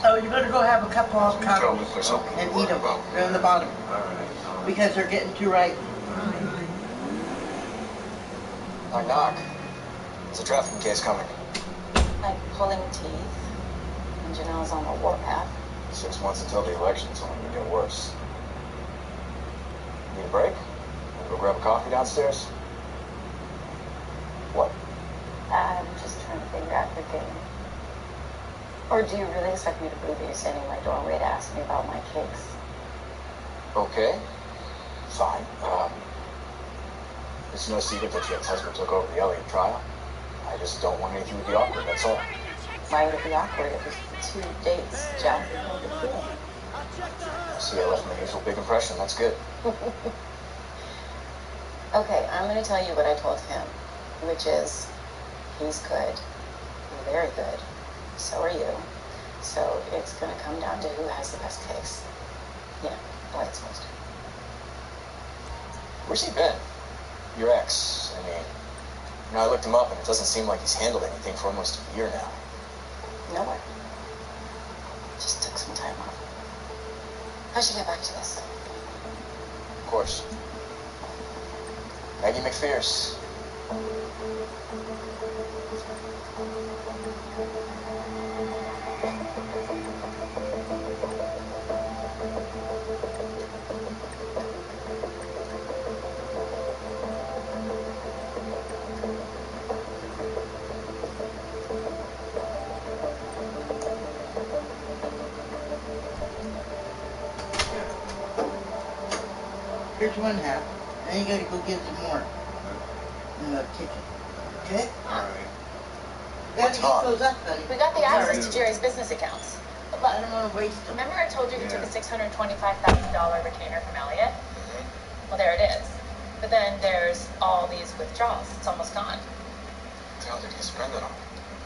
Oh, you're gonna go have a couple of coffees and eat them. They're in the bottom. Because they're getting too ripe. Knock, knock. There's a trafficking case coming. Like pulling teeth. And Janelle's on the warpath. 6 months until the election, it's only gonna get worse. Need a break? Wanna go grab a coffee downstairs? What? I'm just trying to figure out your game. Or do you really expect me to believe that you're standing in my doorway to ask me about my case? Okay. Fine. It's no secret that your ex-husband took over the Elliott trial. I just don't want anything to be awkward, that's all. Why would it be awkward? It was 2 dates, Jeff. No big deal. See, I left my usual big impression. That's good. Okay, I'm going to tell you what I told him, which is he's good. You're very good. So are you. So it's going to come down to who has the best case. You know, the way it's supposed to. Where's he been? Your ex, I mean. You know, I looked him up, and it doesn't seem like he's handled anything for almost a year now. Nowhere. Just took some time off. I should get back to this. Of course. Maggie McPherce. Here's one half. Then you gotta go get some more in the kitchen. Okay? Alright. Gotta eat those up, buddy. We got the access to Jerry's business accounts. But I don't want to waste them. remember I told you he took a $625,000 retainer from Elliott? Well, there it is. But then there's all these withdrawals. It's almost gone. What the hell did he spend it on?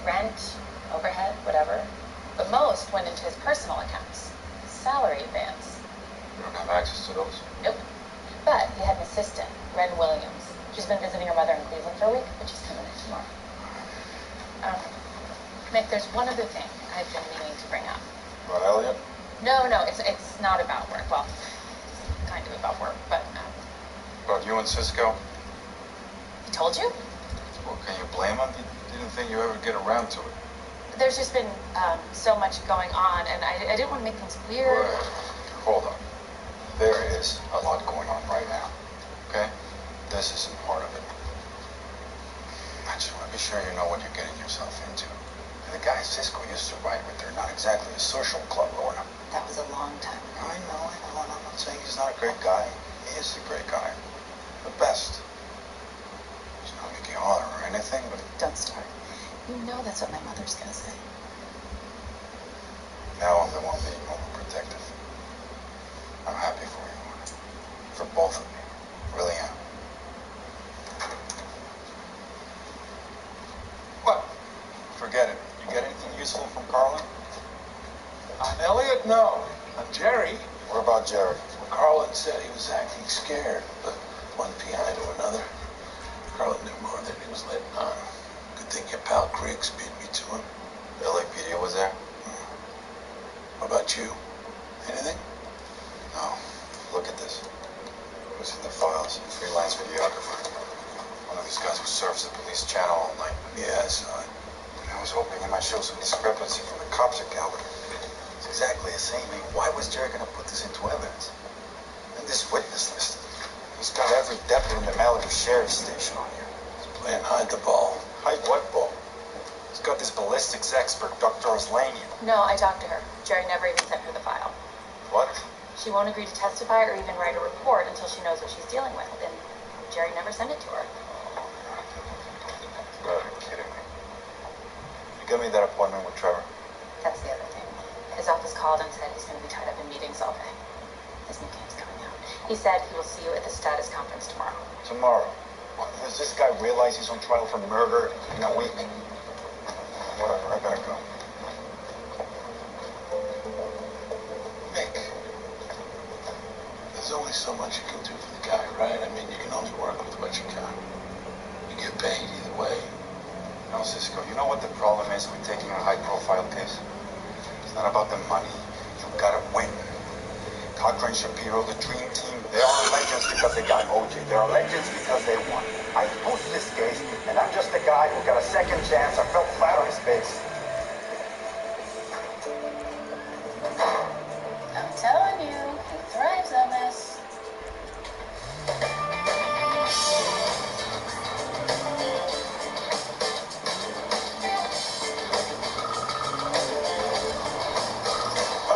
Rent, overhead, whatever. But most went into his personal accounts. Salary advance. You don't have access to those? Nope. But he had an assistant, Ren Williams. She's been visiting her mother in Cleveland for a week, but she's coming in tomorrow. Nick, there's one other thing I've been meaning to bring up. About Elliot? No, it's not about work. Well, it's kind of about work, but About you and Cisco? he told you? Well, can you blame him? He didn't think you ever get around to it. There's just been so much going on, and I didn't want to make things weird. Wait, hold on. There is a lot going on right now, okay? This isn't part of it. I just want to be sure you know what you're getting yourself into. And the guy Cisco used to ride with, they're not exactly a social club owner. That was a long time ago. I know, and I'm not saying he's not a great guy. He is a great guy. The best. He's not Mickey Holler or anything, but Don't start. You know that's what my mother's gonna say. now I'm the one being overprotective. I'm happy for you, Lorna. For both of you. Really am. What? Forget it. You get anything useful from Carlin? Elliot, no. Jerry. What about Jerry? Carlin said he was acting scared, but one PI to another. Carlin knew more than he was letting on. Good thing your pal Griggs beat me to him. The LAPD was there? What about you? Anything? No. Look at this. Who's in the files? Freelance videographer. One of these guys who surfs the police channel all night. Yeah, I saw it. I was hoping it might show some discrepancy from the cops account, but it's exactly the same. I mean, why was Jerry going to put this into evidence? And this witness list, he's got every deputy in the Malibu Sheriff's Station on here. He's playing hide the ball. Hide what ball? He's got this ballistics expert, Dr. Oslanian. No, I talked to her. Jerry never even sent her the file. What? She won't agree to testify or even write a report until she knows what she's dealing with, and Jerry never sent it to her. You gotta be kidding me. You give me that appointment with Trevor. That's the other thing. His office called and said he's going to be tied up in meetings all day. His new game's coming out. He said he will see you at the status conference tomorrow. Tomorrow. What, does this guy realize he's on trial for murder in a week? Whatever, I gotta go. Nick, there's only so much you can do for the guy, right? I mean, you can only work with what you got. You get paid either way. No, Cisco, you know what the problem is with taking a high-profile case? It's not about the money. You gotta win. Cochran, Shapiro, the dream team, they are legends because they got OJ. They are legends because they won. I posted this case, and I'm just a guy who got a second chance. I fell flat on his face. I'm telling you, he thrives on this.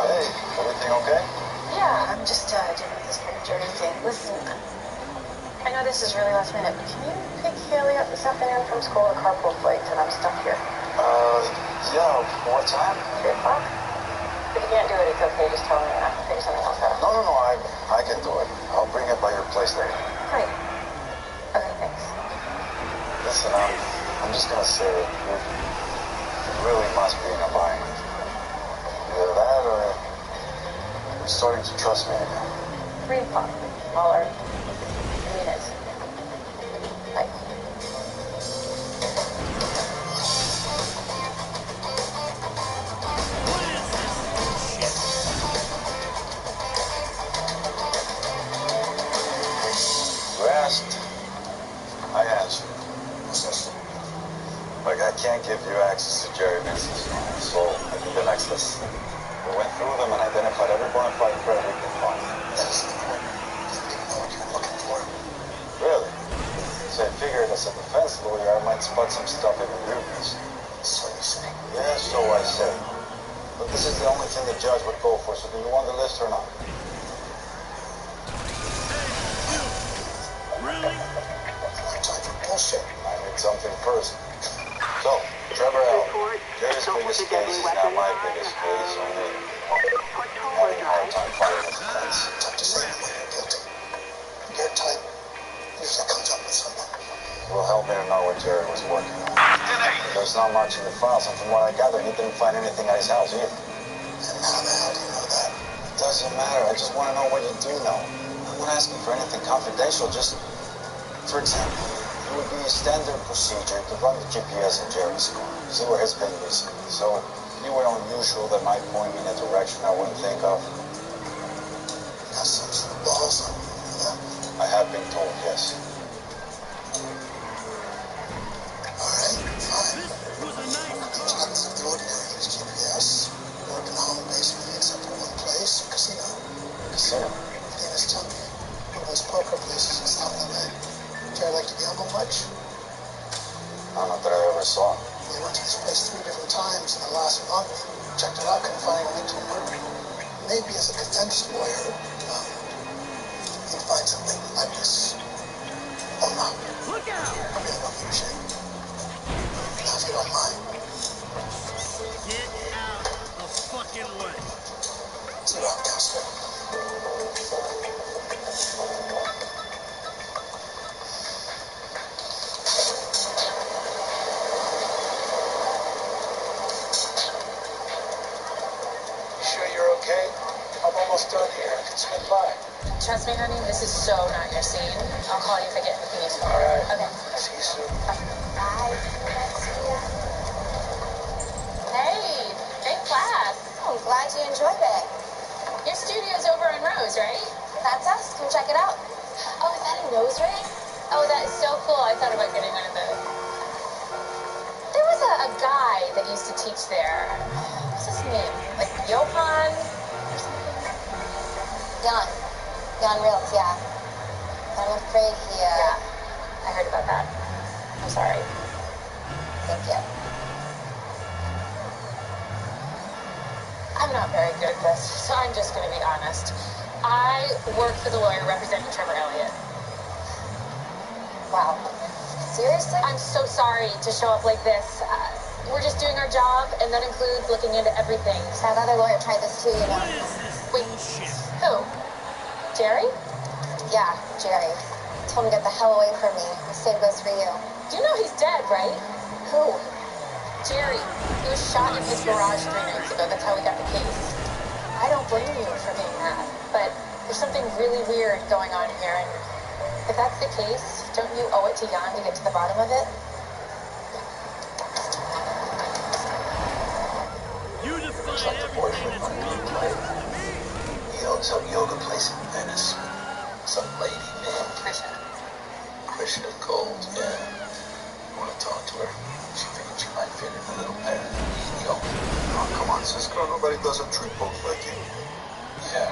Hey, everything okay? Yeah, I'm just dealing with this whole jury thing. Listen, I know this is really last minute, but can you pick Haley up this afternoon from school? The carpool flight, and I'm stuck here. Yeah, what time? 3 o'clock? If you can't do it, it's okay. Just tell me and I can figure something else out. No, I can do it. I'll bring it by your place later. Great. Okay, thanks. Listen, I'm just gonna say it. You really must be in a bind. Either that or you're starting to trust me again. 3 o'clock. All right. Mean it. Bye. You asked, I answered. What's this? Like, I can't give you access to Jerry Vincent's phone, so I did the next list. We went through them and identified every bona fide threat we could find. That isn't important. You didn't even know what you were looking for. Really? So I figured as a defense lawyer, I might spot some stuff in the movies. So you say. Yeah, so I say. But this is the only thing the judge would go for, so do you want the list or not? I don't have time for bullshit. I need something first. So, Trevor Allen, Jerry's biggest case is now my biggest case, only having a hard time finding a defense. Tough to say when you're guilty. Your type usually comes up with something. It will help me to know what Jerry was working on. There's not much in the files, and from what I gather, he didn't find anything at his house either. And how the hell do you know that? It doesn't matter, I just want to know what you do know. I'm not asking for anything confidential, just, for example, it would be a standard procedure to run the GPS in Jerry's car, see where he's been recently. So, anywhere unusual that might point me in a direction I wouldn't think of. Got some sort of balls on you, you know that? I have been told, yes. Alright, fine. Things nothing out of the ordinary with his GPS. Working the home basically except for one place, casino. Casino? Davis told me one of those poker places in South LA. Jerry like to gamble much? Not that I ever saw. We went to this place 3 different times in the last month. Checked it out, couldn't find any link to a murder. Maybe as a defense lawyer, you'd find something like this. Or not. Look out! I really don't give a shit. Now, if you don't mind. Get out of fucking way. See you out, counselor. Sure you're okay? I'm almost done here. I can swing by. Trust me, honey, this is so not your scene. I'll call you if I get anything useful. All right. Okay. See you soon. Bye. Hey, great class. Oh, I'm glad you enjoyed it. Your studio's over on Rose, right? That's us. Come check it out. Oh, is that a nose ring? Oh, that is so cool. I thought about getting one of those. There was a guy that used to teach there. What's his name? Like Johan or something? Jan Reels, yeah. But I'm afraid he, Yeah, I heard about that. I'm sorry. Thank you. I'm not very good at this, so I'm just going to be honest. I work for the lawyer representing Trevor Elliott. Wow. Seriously? I'm so sorry to show up like this. We're just doing our job, and that includes looking into everything. That other lawyer tried this too, you know. Wait, who? Jerry? Yeah, Jerry. Told him to get the hell away from me. The same goes for you. You know he's dead, right? Who? Jerry. He was shot in his garage 3 nights ago. That's how we got the case. I don't blame you for being mad, but there's something really weird going on here, and if that's the case, don't you owe it to Jan to get to the bottom of it? You defy Looks like the boyfriend might be in play. He owns some yoga place in Venice. Some lady named Krisha Gold, yeah. I want to talk to her. She figured she might fit in a little better than me and the owner. Oh, come on, Cisco. Nobody does a tree poke like you. Yeah.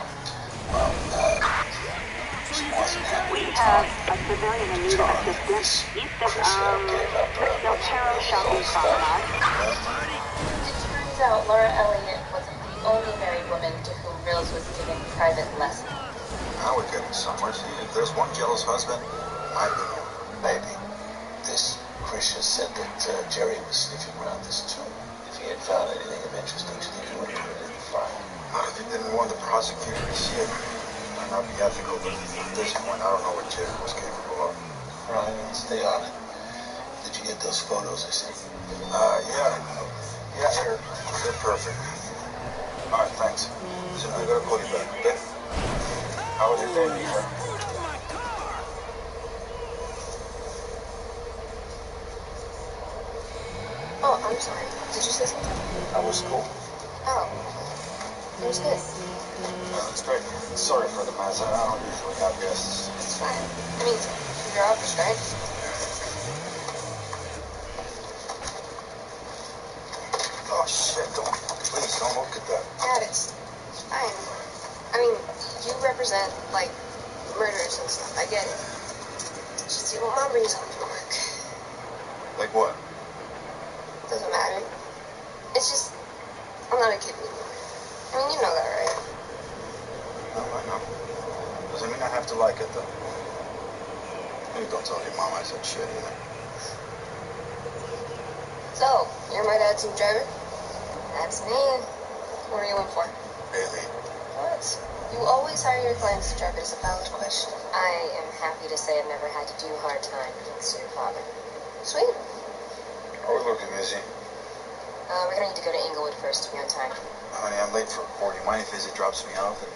Well, she wasn't happy. We have a civilian in need of assistance east of the Terror Shopping Complex. It turns out Laura Elliott wasn't the only married woman to whom Rose was giving private lessons. Now we're getting somewhere. See, if there's one jealous husband, might be more. Maybe. This Krisha said that Jerry was sniffing around this tomb. If he had found anything of interest, do you think he would have put it in the file? Not if he didn't want the prosecutor to see it. Might not be ethical, but at this point, I don't know what Jerry was capable of. Right, stay on it. Did you get those photos I sent? Yeah. Yeah, they're perfect. All right, thanks. Listen, I gotta call you back, okay? How was your day, sir? Oh, I'm sorry. Did you say something? How was school? Oh, it was good. That's great. Sorry for the mess. I don't usually have guests. It's fine. I mean, you're August, right? Oh, shit. Please, don't look at that. Dad, it's fine. I mean, you represent, like, murders and stuff. I get it. Just see what Mom brings home from work. Like what? Doesn't matter. It's just, I'm not a kid anymore. I mean, you know that, right? No, I know. Doesn't mean I have to like it, though. Maybe don't tell your mom I said shit either. So, you're my dad's new driver? That's me. What are you in for? Really? What? You always hire your clients to drive. It's a valid question. I am happy to say I've never had to do hard time against your father. Sweet. Oh, we're looking busy. We're gonna need to go to Inglewood first to be on time. Honey, I'm late for court. You mind if Izzy drops me off and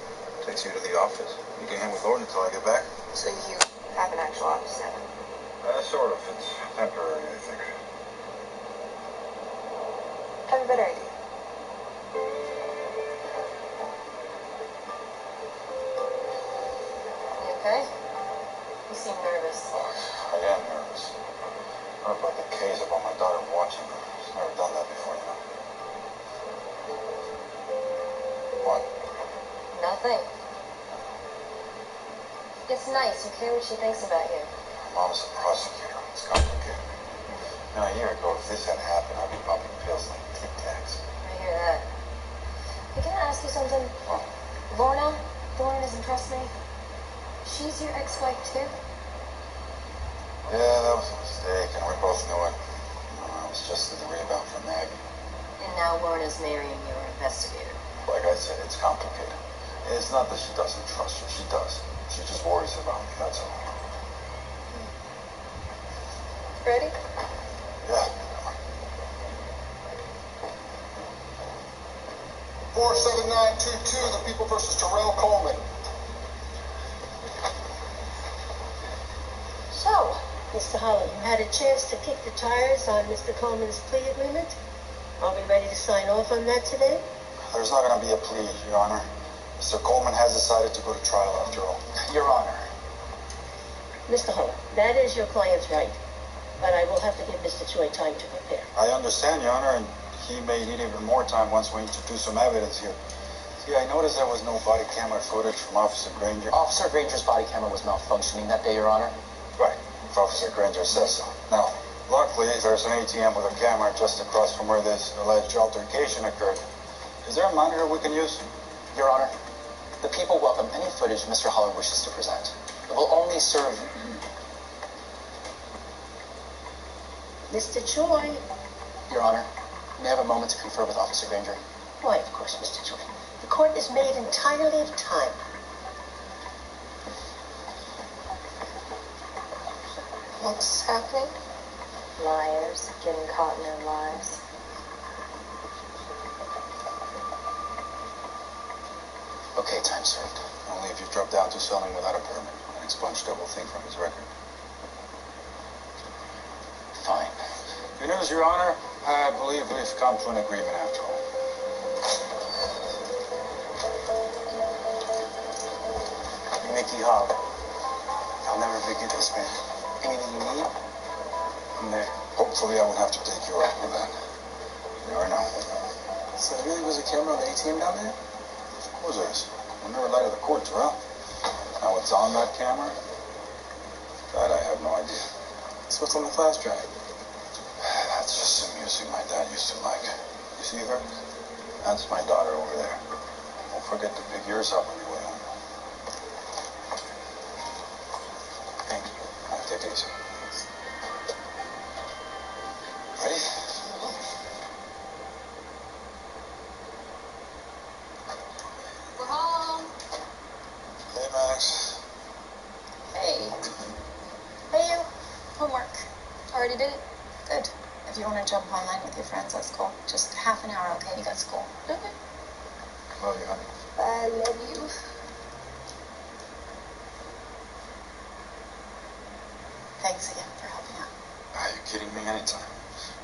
takes you to the office? You can hang with Lauren until I get back? So you have an actual office now? Sort of. It's temporary, I think. I have a better idea. You okay? You seem nervous. I am nervous. Not about the case, about my daughter watching me. She's never done that before, you know. What? Nothing. It's nice. You care what she thinks about you. My mom's a prosecutor. It's complicated. You know, a year ago, if this had happened, I'd be popping pills like Tic Tacs. I hear that. Hey, can I ask you something? What? Lorna has impressed me. She's your ex-wife too? Yeah, that was a mistake, and we both knew it. I was just the rebound from Maggie. And now Lorna's marrying your investigator. Like I said, it's complicated. It's not that she doesn't trust you. She does. She just worries about me, that's all. Ready? Yeah. 47922, the people versus Terrell Coleman. So, Mr. Hollow, you had a chance to kick the tires on Mr. Coleman's plea agreement? Are we ready to sign off on that today? There's not going to be a plea, Your Honor. Mr. Coleman has decided to go to trial after all. Your Honor. Mr. Hollow, that is your client's right, but I will have to give Mr. Choi time to prepare. I understand, Your Honor, and he may need even more time once we introduce some evidence here. See, I noticed there was no body camera footage from Officer Granger. Officer Granger's body camera was malfunctioning that day, Your Honor. Right. If Officer Granger says so. Now, luckily, there's an ATM with a camera just across from where this alleged altercation occurred. Is there a monitor we can use? Your Honor, the people welcome any footage Mr. Holler wishes to present. It will only serve... Mr. Choi? Your Honor, may I have a moment to confer with Officer Granger? Why, of course, Mr. Choi. The court is made entirely of time. What's happening? Liars getting caught in their lies. Okay, time served. Only if you drop down to selling without a permit and expunge the whole thing from his record. Fine. Good news, Your Honor. I believe we've come to an agreement after all. Mikey Hall. I'll never forget this, man. Anything you need, I'm there. Hopefully I won't have to take you out with that. You never know. So there really was a camera on the ATM down there? Of course there is. We'll never lie to the court, Terrell. Now what's on that camera? That I have no idea. So what's on the flash drive? That's just some music my dad used to like. You see her? That's my daughter over there. Don't forget to pick yours up on your way home. Thank you. Take it easy. Ready? We're home. Hey, Max. Hey. Hey, you. Homework. Already did it? Good. If you want to jump online with your friends, that's cool. Just half an hour, okay? You got school. Okay. Love you, honey. I love you. Thanks again for helping out. Are you kidding me? Anytime.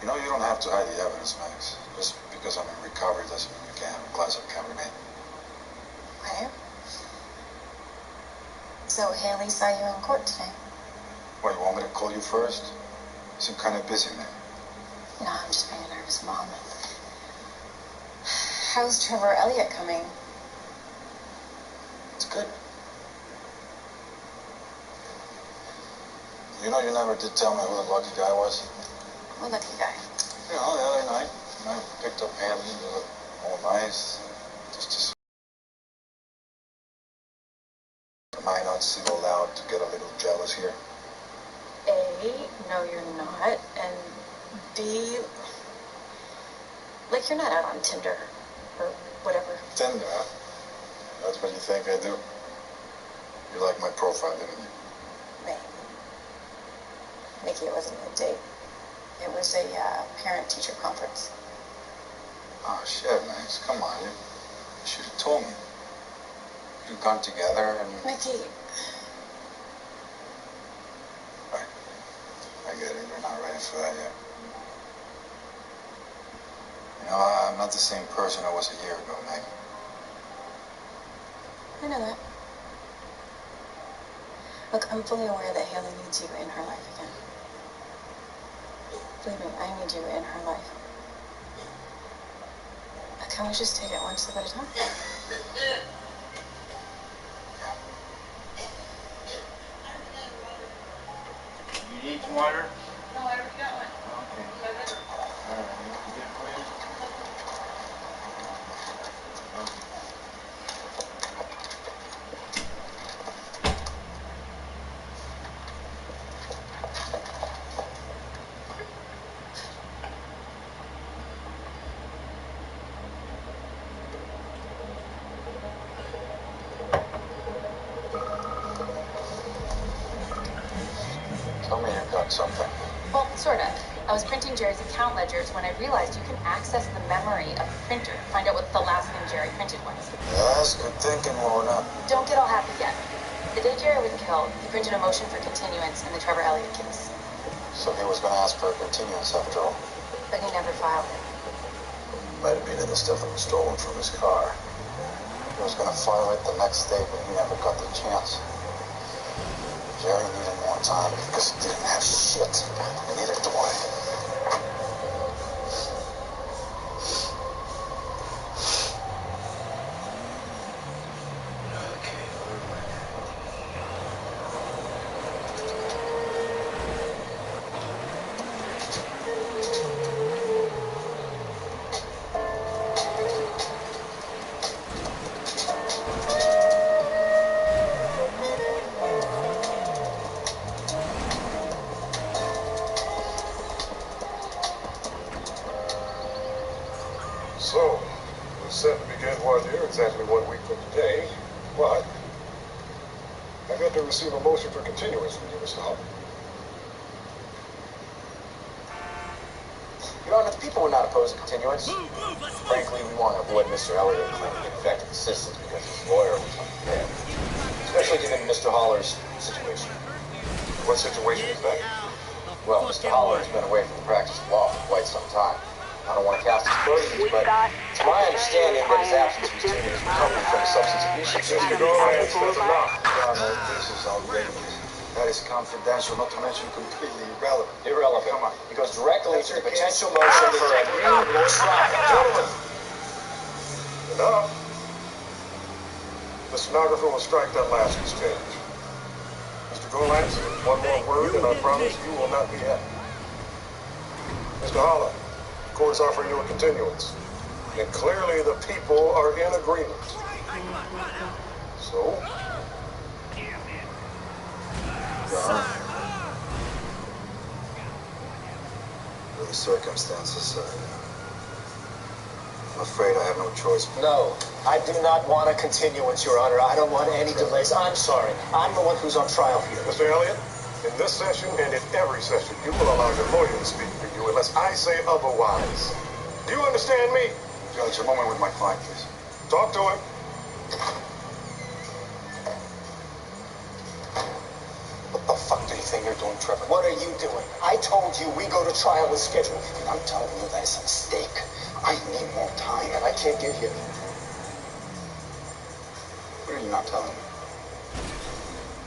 You know you don't have to hide the evidence, Max. Just because I'm in recovery doesn't mean you can't have a glass of Cabernet. Okay. So Haley saw you in court today. What, you want me to call you first? You seem kind of busy, man. No, I'm just being a nervous mom. How's Trevor Elliott coming? It's good. You know you never did tell me who the lucky guy was? What lucky guy? You know, the other night, I picked up Haley, you look all nice. Just am I not still allowed to get a little jealous here? A, no, you're not. And B, like, you're not out on Tinder or whatever. Tinder, huh? That's what you think I do? You like my profile, didn't you? Maybe. Nikki, it wasn't a date. It was a parent-teacher conference. Oh, shit, Max. Come on. You should have told me. We'd have gone together and... Nikki. Right. I get it. You're not ready for that yet. You know, I'm not the same person I was a year ago, Meg. I know that. Look, I'm fully aware that Haley needs you in her life again. Believe me, I need you in her life. But can we just take it one step at a time? You need some water? No, I already got one. Okay. All right. You get it for you? Tell me you got something. Well, sort of. I was printing Jerry's account ledgers when I realized you can access the memory of the printer to find out what the last thing Jerry printed was. Yes, good thinking, Lorna. Don't get all happy yet. The day Jerry was killed, he printed a motion for continuance in the Trevor Elliott case. So he was going to ask for a continuance after all. But he never filed it. Might have been in the stuff that was stolen from his car. He was going to file it the next day, but he never got the chance. Jerry needed more time because he didn't have shit. And neither do I. So, we're set to begin voir dire exactly 1 week from today, but I got to receive a motion for continuance from you, Mr. Hopper. Your Honor, the people were not opposed to continuance. Frankly, we want to avoid Mr. Elliott claiming ineffective assistance because his lawyer was unprepared. Especially given Mr. Holler's situation. What situation is that? Well, Mr. Holler has been away from the practice of law for quite some time. I don't want to cast aspersions, but it's my understanding that his absence was due to his recovery from a substance abuse issue. Mr. Gomez, that's enough. Donald, this is outrageous. That is confidential, not to mention completely irrelevant. Irrelevant. Come on. It goes directly to the potential motion for a new trial. Gentlemen, enough. The stenographer will strike that last exchange. Mr. Gomez, one more word and I promise you will not be happy. Mr. Holler, the court is offering you a continuance. And clearly the people are in agreement. So? Under the circumstances, I'm afraid I have no choice. No, I do not want a continuance, Your Honor. I don't want any delays. I'm sorry. I'm the one who's on trial here. Mr. Elliott, in this session and in every session, you will allow your lawyer to speak for you unless I say otherwise. Do you understand me? Judge, a moment with my client, please. Talk to him. What the fuck do you think you're doing, Trevor? What are you doing? I told you we go to trial as scheduled. And I'm telling you that it's a mistake. I need more time, and I can't get here. What are you not telling me?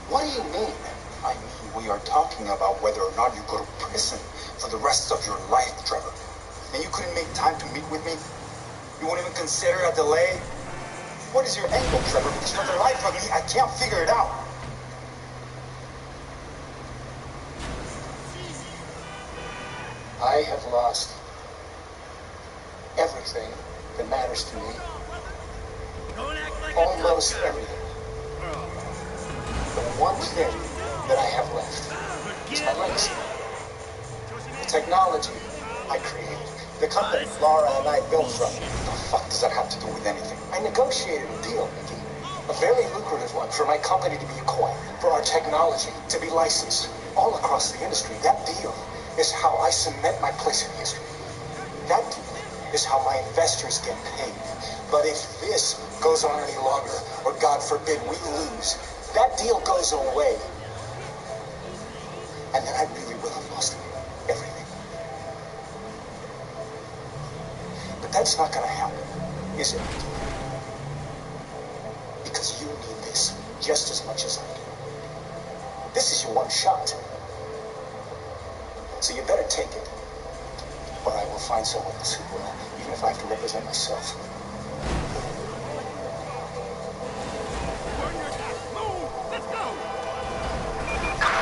What do you mean? I mean, we are talking about whether or not you go to prison for the rest of your life, Trevor. And you couldn't make time to meet with me? You won't even consider a delay? What is your angle, Trevor? Because for the life of me, I can't figure it out. I have lost everything that matters to me. Almost everything. The one thing that I have left is my legacy. The technology I created. The company Laura and I built from. What the fuck does that have to do with anything? I negotiated a deal, Mickey. A very lucrative one for my company to be acquired, for our technology to be licensed all across the industry. That deal is how I cement my place in history. That deal is how my investors get paid. But if this goes on any longer, or God forbid we lose, that deal goes away. And then I really will have lost everything. But that's not gonna happen, is it? Because you need this just as much as I do. This is your one shot. So you better take it, or I will find someone else who will, even if I have to represent myself.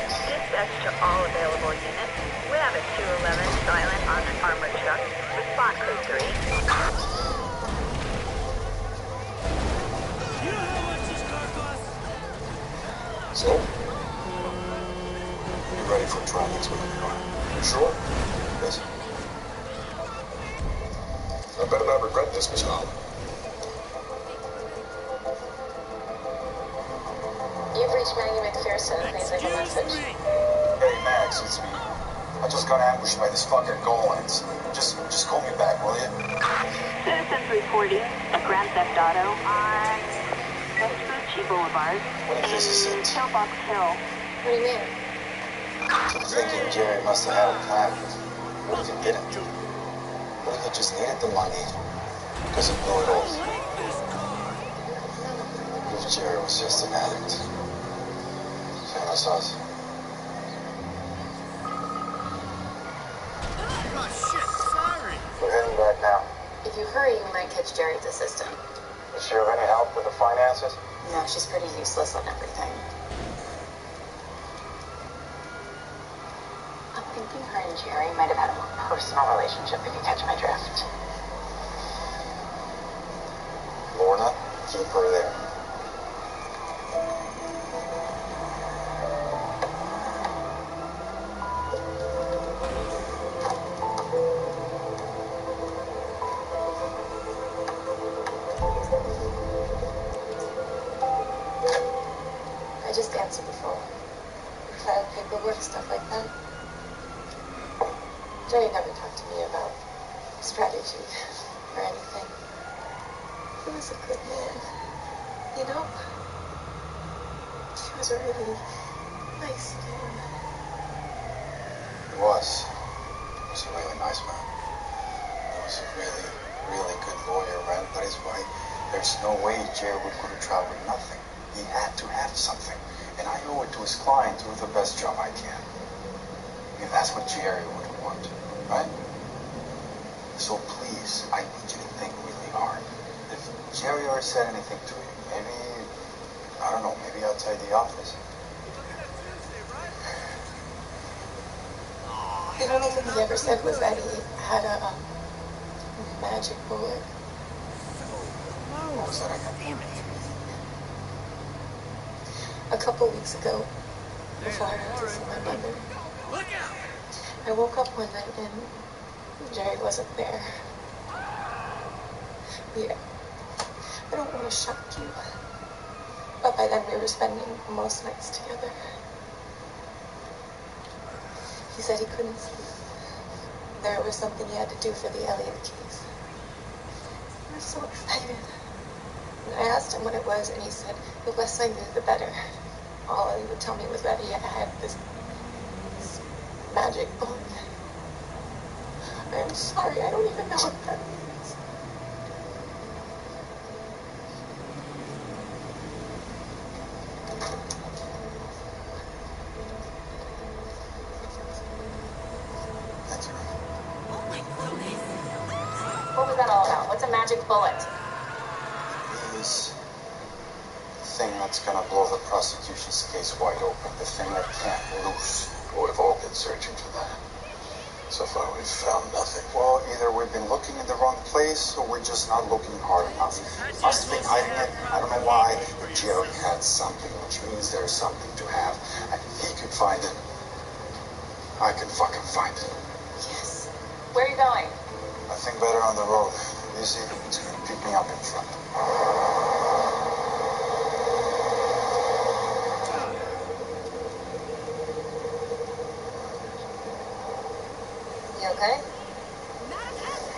Dispatch to all available units. We have a 211 silent on an armored truck with spot code 3. You know how much this car costs? So? You ready for a trial next week? Sure? Yes. I better not regret this, Mr. Holler. You've reached Maggie McPherson. Please leave a message. Hey, Max, it's me. I just got ambushed by this fucking Golands. Just call me back, will you? Citizens reporting a Grand Theft Auto on Vespucci Boulevard What if this is in it? Pillbox Hill. What do you mean? I'm thinking Jerry must have had a plan. What if he didn't? What if he just needed the money because he blew it all? What if Jerry was just an addict? Same as us. Oh shit, sorry. We're heading back now. If you hurry, you might catch Jerry's assistant. Is she of any help with the finances? No, she's pretty useless on everything. I'm thinking her and Jerry might have had a more personal relationship, if you catch my drift. Lorna, keep her there. I just answered the phone. Filed paperwork, stuff like that. Jerry never talked to me about strategy or anything. He was a good man, you know? He was a really nice man. He was. He was a really nice man. was a really, really good lawyer, right? That is why there's no way Jerry would go to trial with nothing. He had to have something. And I owe it to his client to do the best job I can. And that's what Jerry would want, right? So please, I need you to think really hard. If Jerry ever said anything to you, maybe, I don't know, maybe outside the office. The only thing he ever said was that he had a magic bullet. What was that again? A couple weeks ago, before I went to see my mother, I woke up one night and Jerry wasn't there. Yeah, I don't want to shock you, but by then we were spending most nights together. He said he couldn't sleep. There was something he had to do for the Elliott case. I was so excited. And I asked him what it was, and he said, the less I knew, the better. All he would tell me was that he had this magic book. I'm sorry, I don't even know what that means. Thank you. What was that all about? What's a magic bullet? It is the thing that's gonna blow the prosecution's case wide open. The thing that can't lose. Well, we've all been searching for that. So far, we've found nothing. Well, either we've been looking in the wrong place or we're just not looking hard enough. Must have been hiding it. I don't know why. But Jerry had something, which means there's something to have. And if he could find it, I can fucking find it. Yes. Where are you going? I think better on the road. Easy, it's gonna pick me up in front. You okay?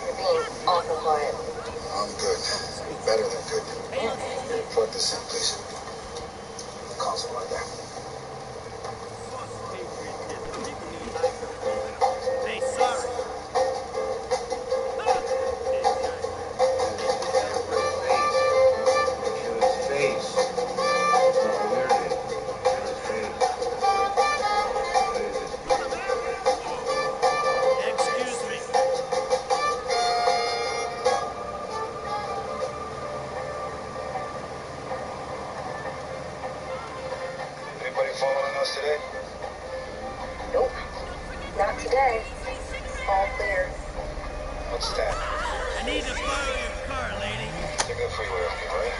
You're being awful quiet. I'm good. Better than good. Plug this in, please. The console right there. Hey, sorry. Excuse me. Anybody following us today? Nope. Not today. All clear. What's that? I need to borrow your car, lady. Take that freeway off me, right?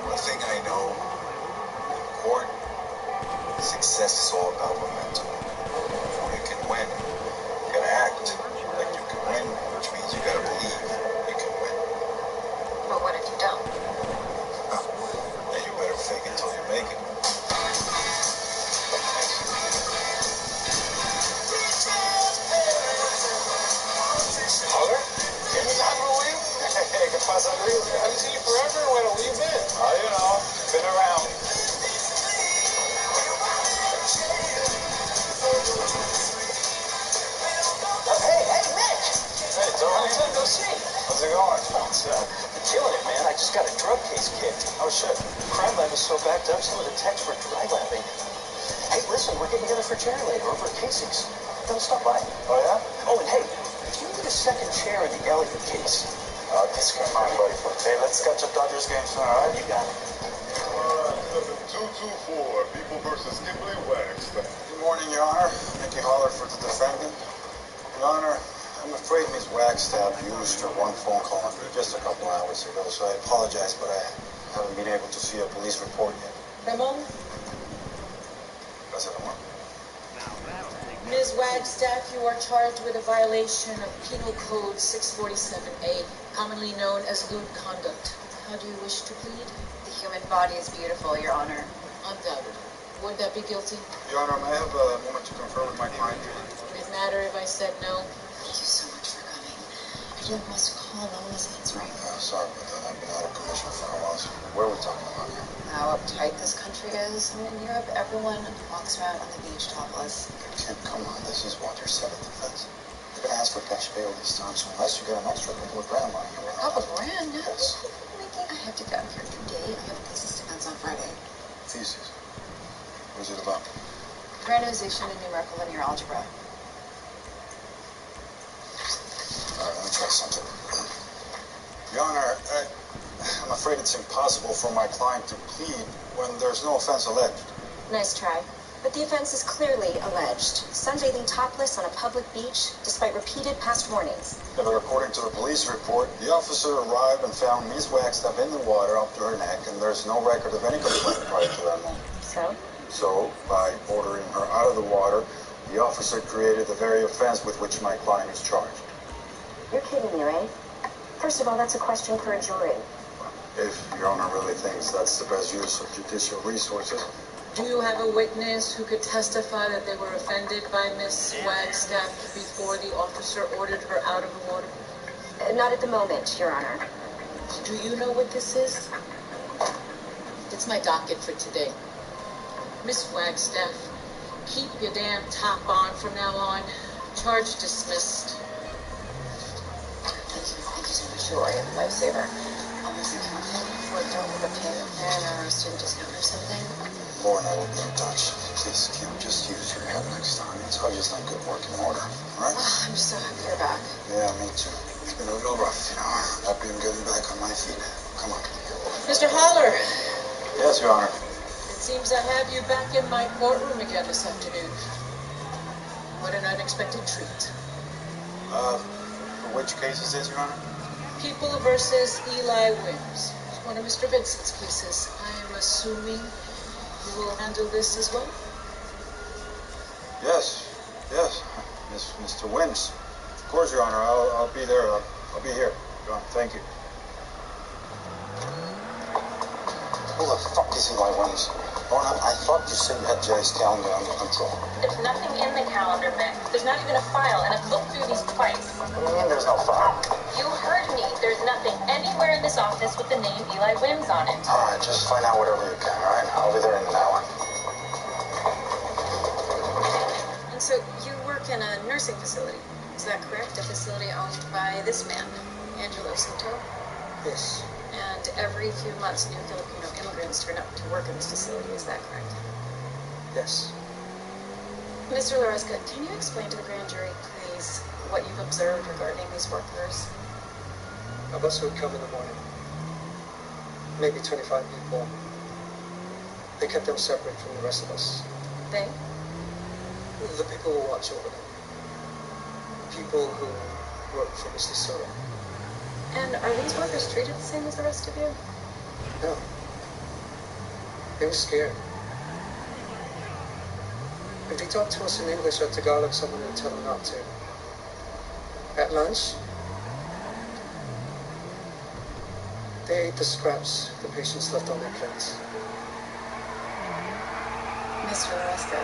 One thing I know, in court, success is all about momentum. Before you can win, you gotta act like you can win, which means you gotta believe you can win. But what if you don't? Then you better fake it till you make it. Holler? ¿Qué milagro, güey? ¿Qué pasa, Luis? I haven't seen you forever. Where have you been? Oh, you know, been around. Hey, Mitch! Hey, Tony. Time no see. How's it going? What's up? Killing it, man. I just got a drug case kicked. Oh, shit. Crime lab is so backed up, some of the techs were dry labbing. Hey, listen, we're getting together for dinner later over at Casey's. Gonna stop by. Oh, yeah? Oh, and hey, do you need a second chair in the Elliott case? This come on, buddy. Hey, let's catch a Dodgers game soon, all right? You got it. 224, People versus Kimberly Wax. Good morning, Your Honor. Mickey Holler for the defendant. Your Honor, I'm afraid Ms. Wagstaff used her one phone call on me just a couple hours ago, so I apologize, but I haven't been able to see a police report yet. Ramon? That's it, Ramon. Ms. Wagstaff, you are charged with a violation of Penal Code 647A, commonly known as lewd conduct. How do you wish to plead? The human body is beautiful, Your Honor. Undoubtedly. Would that be guilty? Your Honor, may I have a moment to confer with my client? Would it matter if I said no? Thank you so much for coming. I feel like I must call. No one else answering. Sorry about that. I've been out of commission for a while. So where are we talking about here? How uptight this country is. I mean, in Europe, everyone walks around on the beach topless. Kim, come on. This is what, your seventh offense? You're going to ask for cash bail this time, so unless you get an extra couple of grand lying around. Couple grand? Yes. Mickey, I have to get out of here today. I have a thesis defense on Friday. Thesis? What is it about? Randomization in numerical linear algebra. All right, let me try something. Your Honor, I'm afraid it's impossible for my client to plead when there's no offense alleged. Nice try. But the offense is clearly alleged. Sunbathing topless on a public beach, despite repeated past warnings. Yeah, but according to the police report, the officer arrived and found Ms. Wagstaff in the water up to her neck, and there's no record of any complaint prior to that moment. So? So, by ordering her out of the water, the officer created the very offense with which my client is charged. You're kidding me, right? First of all, that's a question for a jury. If Your Honor really thinks that's the best use of judicial resources. Do you have a witness who could testify that they were offended by Miss Wagstaff before the officer ordered her out of the water? Not at the moment, Your Honor. Do you know what this is? It's my docket for today. Miss Wagstaff, keep your damn top on from now on. Charge dismissed. Thank you so much. You are a lifesaver. I'll make an account worked out with a payment plan or a student discount or something. Laura and I will be in touch. Please, Kim, just use your head next time. It's always like good work in order, all right? Oh, I'm just so happy you're back. Yeah, me too. It's been a little rough, you know. Happy I'm getting back on my feet. Come on. Mr. Holler, Yes, Your Honor. it seems I have you back in my courtroom again this afternoon. What an unexpected treat. For which case is this, Your Honor? People versus Eli Wims. It's one of Mr. Vincent's cases. I am assuming you will handle this as well? Yes. Mr. Wims. Of course, Your Honor. I'll be there. I'll be here. Your Honor, thank you. Who the fuck is Eli Wims? Lorna, I thought you said you had Jerry's calendar under control. There's nothing in the calendar, Mick. There's not even a file, and I've looked through these twice. What do you mean there's no file? You heard me. There's nothing anywhere in this office with the name Eli Wims on it. All right, just find out whatever you can, all right? I'll be there in an hour. And so you work in a nursing facility. Is that correct? A facility owned by this man, Angelo Cinto? Yes. And every few months, new Filipino immigrants turn up to work in this facility. Is that correct? Yes. Mr. Loresca, can you explain to the grand jury, please, what you've observed regarding these workers? A bus would come in the morning. Maybe 25 people. They kept them separate from the rest of us. They? The people who watch over them. People who work for Mr. Soto. And are these workers treated the same as the rest of you? No. They were scared. If they talked to us in English or Tagalog, someone would tell them not to. At lunch, they ate the scraps the patients left on their plates. Mr. Loresca,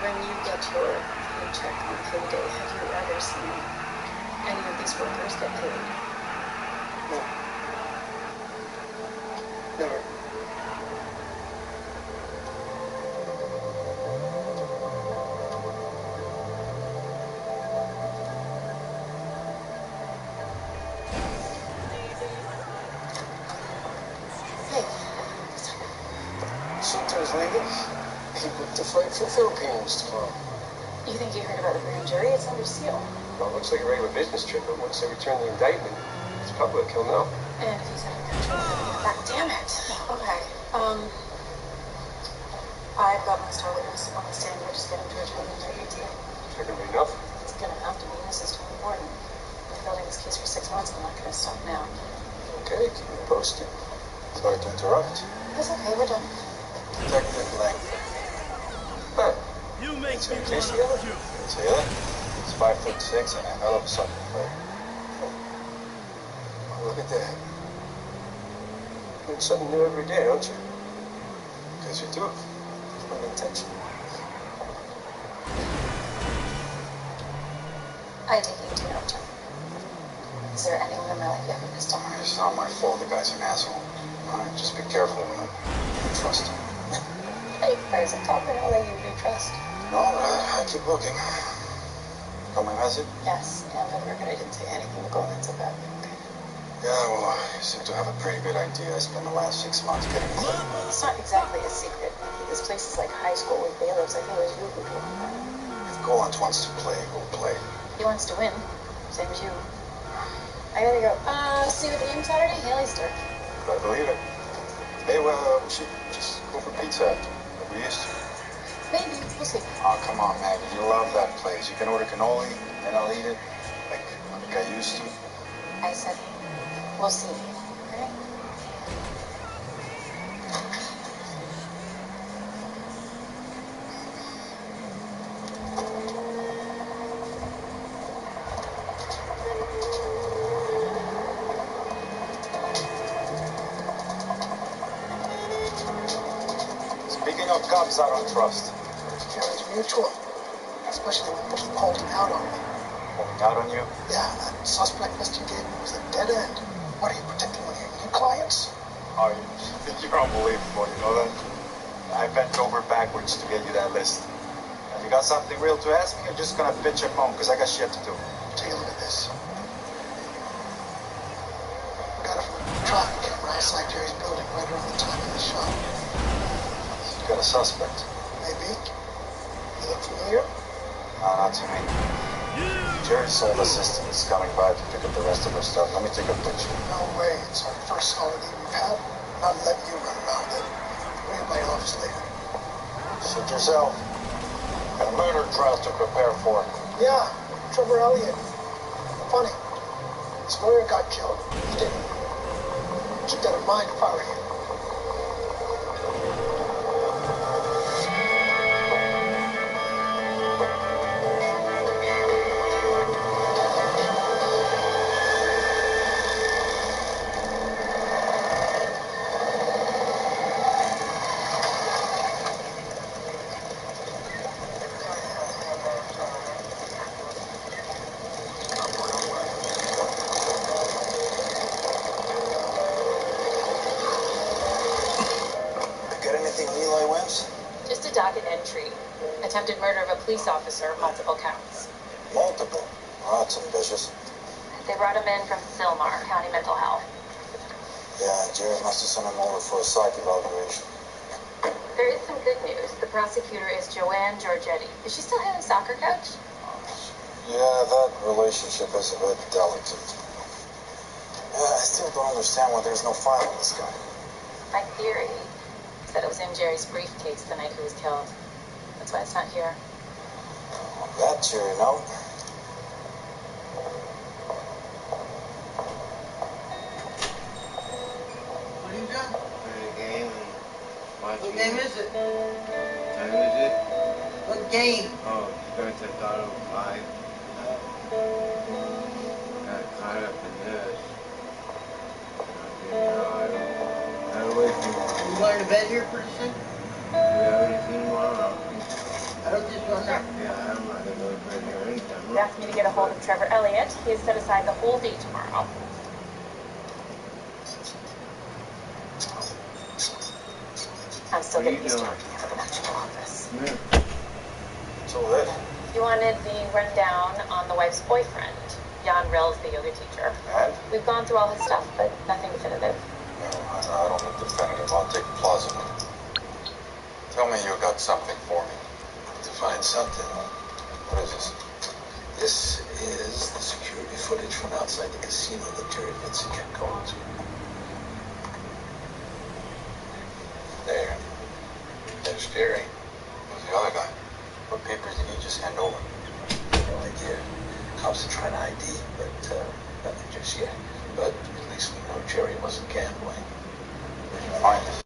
when you get your paycheck on payday, have you ever seen any of these workers get paid? No. Never. Sometimes legal. He booked a flight for Philippines tomorrow. You think you heard about the grand jury? It's under seal. Well, it looks like a regular business trip, but once they return the indictment, it's public, he'll know. And if he's out of country, God damn it. Okay. I've got my star witness on the stand. We're just getting to return the indictment today. Is that gonna be enough? It's gonna have to be. This is too important. I've been building this case for 6 months. I'm not gonna stop now. Okay, keep me posted. Sorry to interrupt. That's okay. We're done. Detective Langford. Huh. You make See me the case want together? to. See that? It's 5'6" and a hell of a sucker player. Oh, look at that. learn something new every day, don't you? Because you do. Unintentional. I think you do know, John. Is there anyone in my life you ever pissed off? It's not my fault the guy's an asshole. All right, just be careful when you trust him. Hey, there's a couple that you do trust. No, I keep looking. Got my message? Yes, and for the record, I didn't say anything to Golan's about you, okay? Yeah, well, you seem to have a pretty good idea. I spent the last 6 months getting it clear. It's not exactly a secret. This place is like high school with bailiffs. I think it was you who told me that. If Golan wants to play, we'll play. He wants to win. Same as you. I gotta go. See you at the game Saturday? Haley's Turf. I believe it. Hey, well, we should just go for pizza after, like we used to. Maybe. We'll see. Oh, come on, Maggie. You love that place. You can order cannoli, and I'll eat it like I used to. I said, we'll see. Okay? Speaking of cops, I don't trust. Yeah, it's mutual. Especially when you keep holding out on me. Holding out on you? Yeah, that suspect Mr. gave me was a dead end. What are you protecting one of your new clients? Oh, you're unbelievable, you know that? I bent over backwards to get you that list. Have you got something real to ask me, or just gonna bitch and moan, because I got shit to do? Take a look at this. We got it from a traffic camera outside Jerry's building right around the time of the shot. You got a suspect? Maybe. You look familiar? No, not to me. Jerry's old assistant is coming by to pick up the rest of her stuff. Let me take a picture. No way. It's our first holiday we've had. Not letting you run around it. Bring it by your office later. Suit yourself. Got a murder trial to prepare for. Yeah, Trevor Elliott. Funny. His lawyer got killed. He didn't. Keep that in mind if I were you. Just a docket entry. Attempted murder of a police officer, multiple counts. Multiple? Oh, that's ambitious. They brought him in from Sylmar, County Mental Health. Yeah, Jerry must have sent him over for a psych evaluation. There is some good news. The prosecutor is Joanne Giorgetti. Is she still having a soccer coach? Yeah, that relationship is a bit delicate. Yeah, I still don't understand why there's no file on this guy. My theory is that it was in Jerry's briefcase the night he was killed. That's why it's not here. On that cheery note. What are you doing? Play a game and watch What it. game is it? Time is it? What game? Oh, Grand Theft Auto 5. Got caught up in this. I don't wait for You going to bed here pretty soon? we have anything tomorrow. I don't just run there. Yeah, I'm not gonna go to bed here anytime. He asked me to get a hold of Trevor Elliott. He has set aside the whole day tomorrow. I'm still getting used to working out of an actual office. So that. You wanted the rundown on the wife's boyfriend. Jan Rill's the yoga teacher. And? We've gone through all his stuff, but nothing definitive. No, I don't need definitive. I'll take plausible. Tell me you got something for me. To find something. What is this? This is the security footage from outside the casino that Jerry Vincent kept going to. There. There's Jerry. Who's the other guy? What papers did he just hand over? No idea. Cops are trying to ID, but nothing just yet. But at least we know Jerry wasn't gambling. Where'd you find this?